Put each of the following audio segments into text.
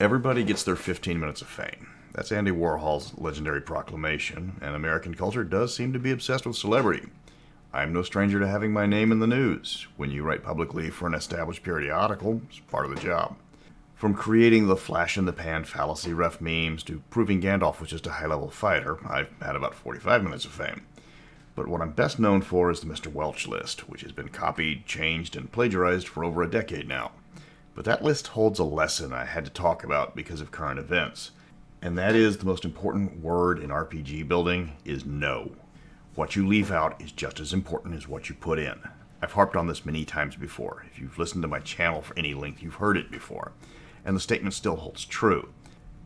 Everybody gets their 15 minutes of fame. That's Andy Warhol's legendary proclamation, and American culture does seem to be obsessed with celebrity. I'm no stranger to having my name in the news. When you write publicly for an established periodical, it's part of the job. From creating the flash-in-the-pan fallacy ref memes to proving Gandalf was just a high-level fighter, I've had about 45 minutes of fame. But what I'm best known for is the Mr. Welch list, which has been copied, changed, and plagiarized for over a decade now. But that list holds a lesson I had to talk about because of current events. And that is the most important word in RPG building is no. What you leave out is just as important as what you put in. I've harped on this many times before. If you've listened to my channel for any length, you've heard it before. And the statement still holds true.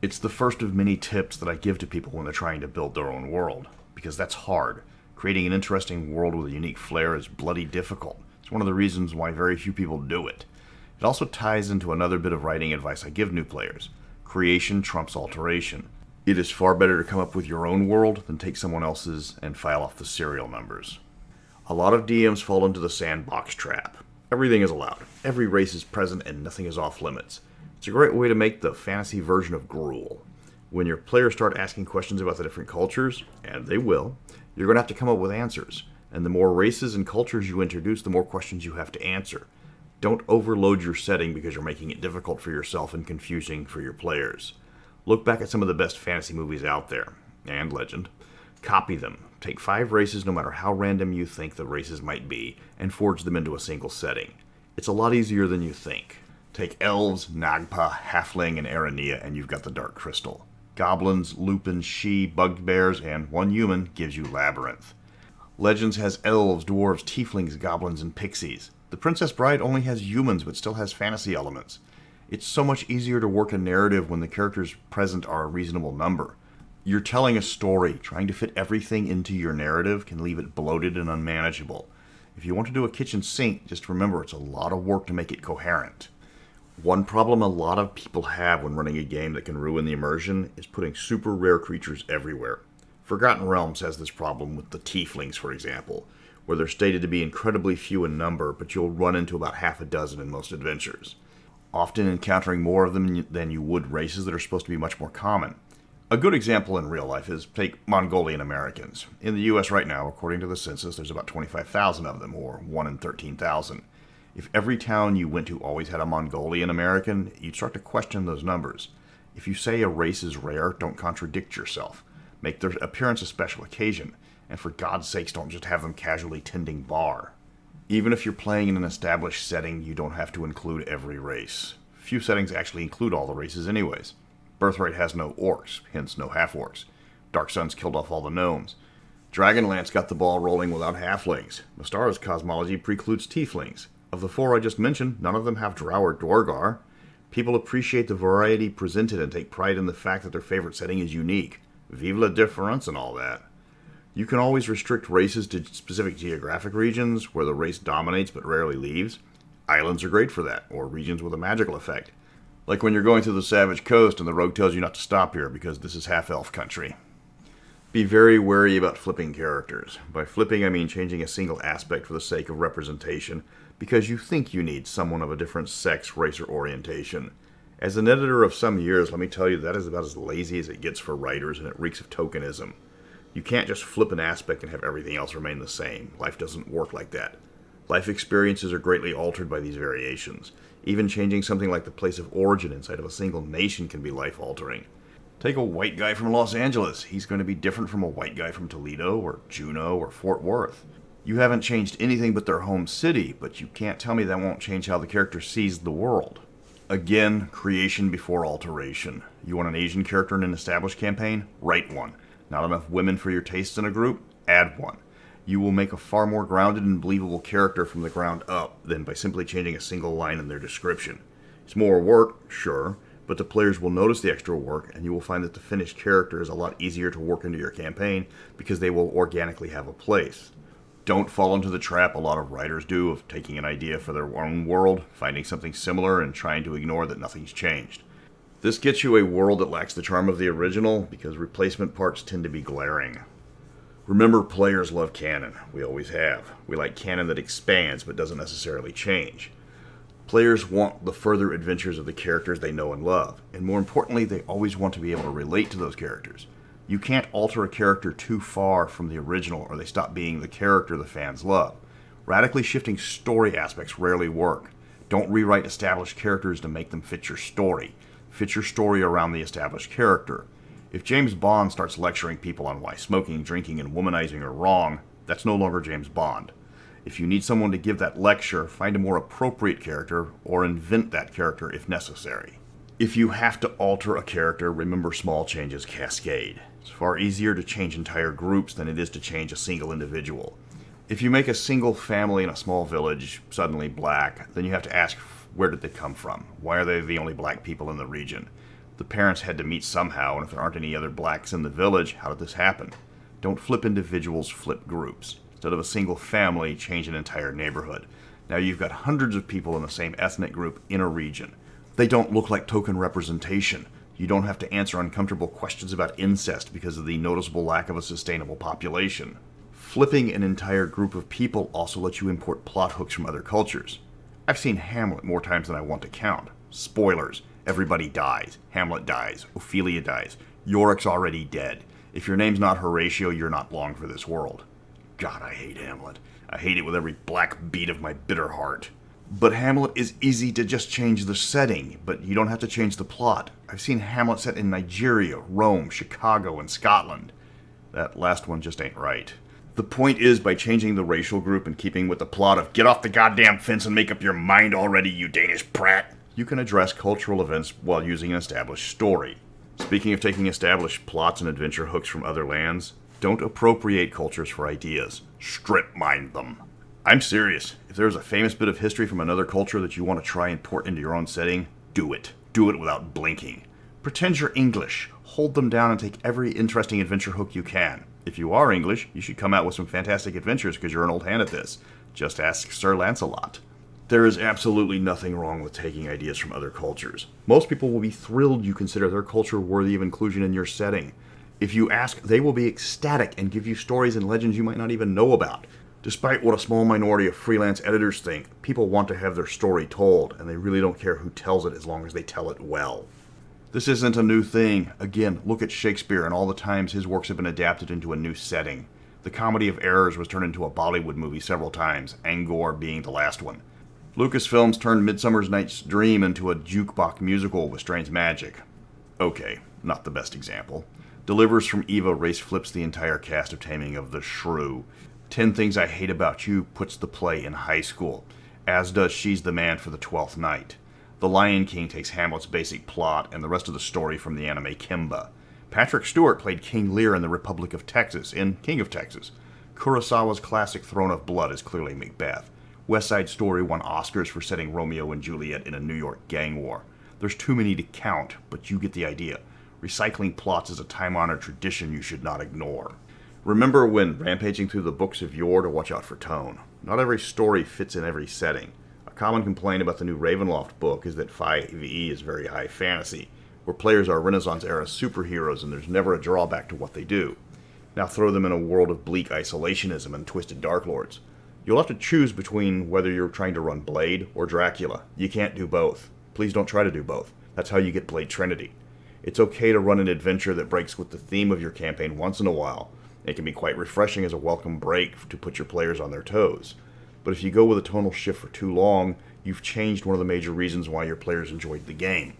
It's the first of many tips that I give to people when they're trying to build their own world. Because that's hard. Creating an interesting world with a unique flair is bloody difficult. It's one of the reasons why very few people do it. It also ties into another bit of writing advice I give new players. Creation trumps alteration. It is far better to come up with your own world than take someone else's and file off the serial numbers. A lot of DMs fall into the sandbox trap. Everything is allowed. Every race is present and nothing is off limits. It's a great way to make the fantasy version of gruel. When your players start asking questions about the different cultures, and they will, you're going to have to come up with answers. And the more races and cultures you introduce, the more questions you have to answer. Don't overload your setting because you're making it difficult for yourself and confusing for your players. Look back at some of the best fantasy movies out there, and legend. Copy them. Take 5 races, no matter how random you think the races might be, and forge them into a single setting. It's a lot easier than you think. Take elves, Nagpa, Halfling, and Aranea, and you've got the Dark Crystal. Goblins, lupins, she, bugbears, and one human gives you Labyrinth. Legends has elves, dwarves, tieflings, goblins, and pixies. The Princess Bride only has humans but still has fantasy elements. It's so much easier to work a narrative when the characters present are a reasonable number. You're telling a story. Trying to fit everything into your narrative can leave it bloated and unmanageable. If you want to do a kitchen sink, just remember it's a lot of work to make it coherent. One problem a lot of people have when running a game that can ruin the immersion is putting super rare creatures everywhere. Forgotten Realms has this problem with the tieflings, for example, where they're stated to be incredibly few in number, but you'll run into about half a dozen in most adventures, often encountering more of them than you would races that are supposed to be much more common. A good example in real life is take Mongolian Americans. In the US right now, according to the census, there's about 25,000 of them, or 1 in 13,000. If every town you went to always had a Mongolian American, you'd start to question those numbers. If you say a race is rare, don't contradict yourself. Make their appearance a special occasion. And for God's sakes, don't just have them casually tending bar. Even if you're playing in an established setting, you don't have to include every race. Few settings actually include all the races anyways. Birthright has no orcs, hence no half-orcs. Dark Sun's killed off all the gnomes. Dragonlance got the ball rolling without halflings. Mystara's cosmology precludes tieflings. Of the 4 I just mentioned, none of them have drow or dwargar. People appreciate the variety presented and take pride in the fact that their favorite setting is unique. Vive la différence and all that. You can always restrict races to specific geographic regions where the race dominates but rarely leaves. Islands are great for that, or regions with a magical effect. Like when you're going through the Savage Coast and the rogue tells you not to stop here because this is half-elf country. Be very wary about flipping characters. By flipping, I mean changing a single aspect for the sake of representation because you think you need someone of a different sex, race, or orientation. As an editor of some years, let me tell you that is about as lazy as it gets for writers, and it reeks of tokenism. You can't just flip an aspect and have everything else remain the same. Life doesn't work like that. Life experiences are greatly altered by these variations. Even changing something like the place of origin inside of a single nation can be life-altering. Take a white guy from Los Angeles. He's going to be different from a white guy from Toledo or Juneau or Fort Worth. You haven't changed anything but their home city, but you can't tell me that won't change how the character sees the world. Again, creation before alteration. You want an Asian character in an established campaign? Write one. Not enough women for your tastes in a group? Add one. You will make a far more grounded and believable character from the ground up than by simply changing a single line in their description. It's more work, sure, but the players will notice the extra work, and you will find that the finished character is a lot easier to work into your campaign because they will organically have a place. Don't fall into the trap a lot of writers do of taking an idea for their own world, finding something similar, and trying to ignore that nothing's changed. This gets you a world that lacks the charm of the original because replacement parts tend to be glaring. Remember, players love canon. We always have. We like canon that expands but doesn't necessarily change. Players want the further adventures of the characters they know and love, and more importantly, they always want to be able to relate to those characters. You can't alter a character too far from the original or they stop being the character the fans love. Radically shifting story aspects rarely work. Don't rewrite established characters to make them fit your story. Fit your story around the established character. If James Bond starts lecturing people on why smoking, drinking, and womanizing are wrong, that's no longer James Bond. If you need someone to give that lecture, find a more appropriate character or invent that character if necessary. If you have to alter a character, remember small changes cascade. It's far easier to change entire groups than it is to change a single individual. If you make a single family in a small village suddenly black, then you have to ask, where did they come from? Why are they the only black people in the region? The parents had to meet somehow, and if there aren't any other blacks in the village, how did this happen? Don't flip individuals, flip groups. Instead of a single family, change an entire neighborhood. Now you've got hundreds of people in the same ethnic group in a region. They don't look like token representation. You don't have to answer uncomfortable questions about incest because of the noticeable lack of a sustainable population. Flipping an entire group of people also lets you import plot hooks from other cultures. I've seen Hamlet more times than I want to count. Spoilers. Everybody dies. Hamlet dies. Ophelia dies. Yorick's already dead. If your name's not Horatio, you're not long for this world. God, I hate Hamlet. I hate it with every black beat of my bitter heart. But Hamlet is easy to just change the setting, but you don't have to change the plot. I've seen Hamlet set in Nigeria, Rome, Chicago, and Scotland. That last one just ain't right. The point is, by changing the racial group and keeping with the plot of get off the goddamn fence and make up your mind already, you Danish prat, you can address cultural events while using an established story. Speaking of taking established plots and adventure hooks from other lands, don't appropriate cultures for ideas. Strip mine them. I'm serious. If there's a famous bit of history from another culture that you want to try and port into your own setting, do it. Do it without blinking. Pretend you're English. Hold them down and take every interesting adventure hook you can. If you are English, you should come out with some fantastic adventures because you're an old hand at this. Just ask Sir Lancelot. There is absolutely nothing wrong with taking ideas from other cultures. Most people will be thrilled you consider their culture worthy of inclusion in your setting. If you ask, they will be ecstatic and give you stories and legends you might not even know about. Despite what a small minority of freelance editors think, people want to have their story told, and they really don't care who tells it as long as they tell it well. This isn't a new thing. Again, look at Shakespeare and all the times his works have been adapted into a new setting. The Comedy of Errors was turned into a Bollywood movie several times, Angkor being the last one. Lucasfilms turned Midsummer Night's Dream into a jukebox musical with strange magic. Okay, not the best example. Delivers from Eva race flips the entire cast of Taming of the Shrew. 10 Things I Hate About You puts the play in high school, as does She's the Man for the 12th Night. The Lion King takes Hamlet's basic plot and the rest of the story from the anime Kimba. Patrick Stewart played King Lear in The Republic of Texas in King of Texas. Kurosawa's classic Throne of Blood is clearly Macbeth. West Side Story won Oscars for setting Romeo and Juliet in a New York gang war. There's too many to count, but you get the idea. Recycling plots is a time-honored tradition you should not ignore. Remember when rampaging through the books of yore to watch out for tone. Not every story fits in every setting. A common complaint about the new Ravenloft book is that 5e is very high fantasy, where players are Renaissance-era superheroes and there's never a drawback to what they do. Now throw them in a world of bleak isolationism and twisted Dark Lords. You'll have to choose between whether you're trying to run Blade or Dracula. You can't do both. Please don't try to do both. That's how you get Blade Trinity. It's okay to run an adventure that breaks with the theme of your campaign once in a while. It can be quite refreshing as a welcome break to put your players on their toes. But if you go with a tonal shift for too long, you've changed one of the major reasons why your players enjoyed the game.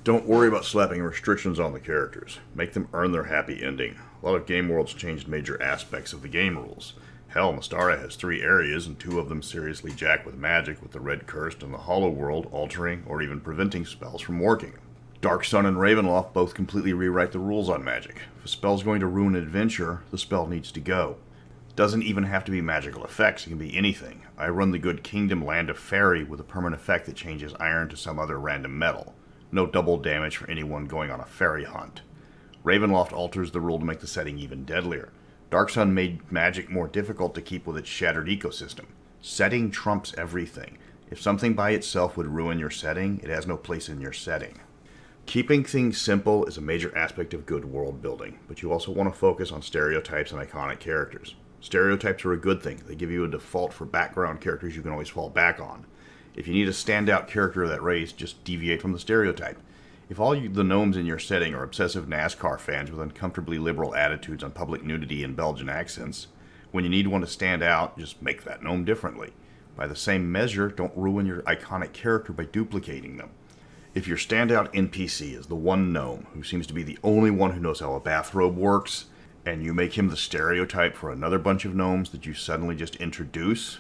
Don't worry about slapping restrictions on the characters. Make them earn their happy ending. A lot of game worlds changed major aspects of the game rules. Hell, Mystara has 3 areas, and 2 of them seriously jack with magic, with the Red Cursed and the Hollow World altering or even preventing spells from working. Dark Sun and Ravenloft both completely rewrite the rules on magic. If a spell's going to ruin an adventure, the spell needs to go. Doesn't even have to be magical effects, it can be anything. I run the Good Kingdom Land of Fairy with a permanent effect that changes iron to some other random metal. No double damage for anyone going on a fairy hunt. Ravenloft alters the rule to make the setting even deadlier. Dark Sun made magic more difficult to keep with its shattered ecosystem. Setting trumps everything. If something by itself would ruin your setting, it has no place in your setting. Keeping things simple is a major aspect of good world building, but you also want to focus on stereotypes and iconic characters. Stereotypes are a good thing. They give you a default for background characters you can always fall back on. If you need a standout character of that race, just deviate from the stereotype. If all the gnomes in your setting are obsessive NASCAR fans with uncomfortably liberal attitudes on public nudity and Belgian accents, when you need one to stand out, just make that gnome differently. By the same measure, don't ruin your iconic character by duplicating them. If your standout NPC is the one gnome who seems to be the only one who knows how a bathrobe works, and you make him the stereotype for another bunch of gnomes that you suddenly just introduce,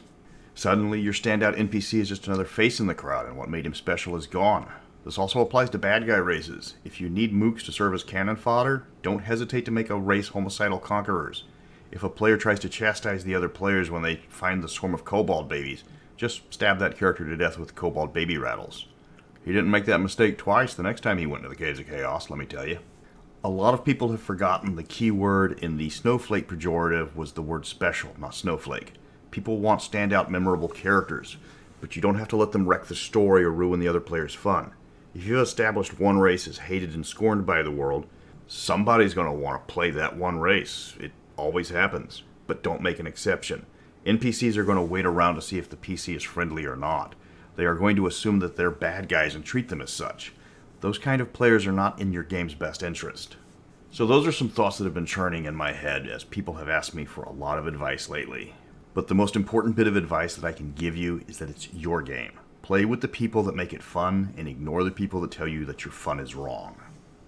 suddenly your standout NPC is just another face in the crowd, and what made him special is gone. This also applies to bad guy races. If you need mooks to serve as cannon fodder, don't hesitate to make a race homicidal conquerors. If a player tries to chastise the other players when they find the swarm of kobold babies, just stab that character to death with kobold baby rattles. He didn't make that mistake twice the next time he went to the Caves of Chaos, let me tell you. A lot of people have forgotten the key word in the snowflake pejorative was the word special, not snowflake. People want standout memorable characters, but you don't have to let them wreck the story or ruin the other player's fun. If you've established one race as hated and scorned by the world, somebody's going to want to play that one race. It always happens. But don't make an exception. NPCs are going to wait around to see if the PC is friendly or not. They are going to assume that they're bad guys and treat them as such. Those kind of players are not in your game's best interest. So those are some thoughts that have been churning in my head as people have asked me for a lot of advice lately. But the most important bit of advice that I can give you is that it's your game. Play with the people that make it fun and ignore the people that tell you that your fun is wrong.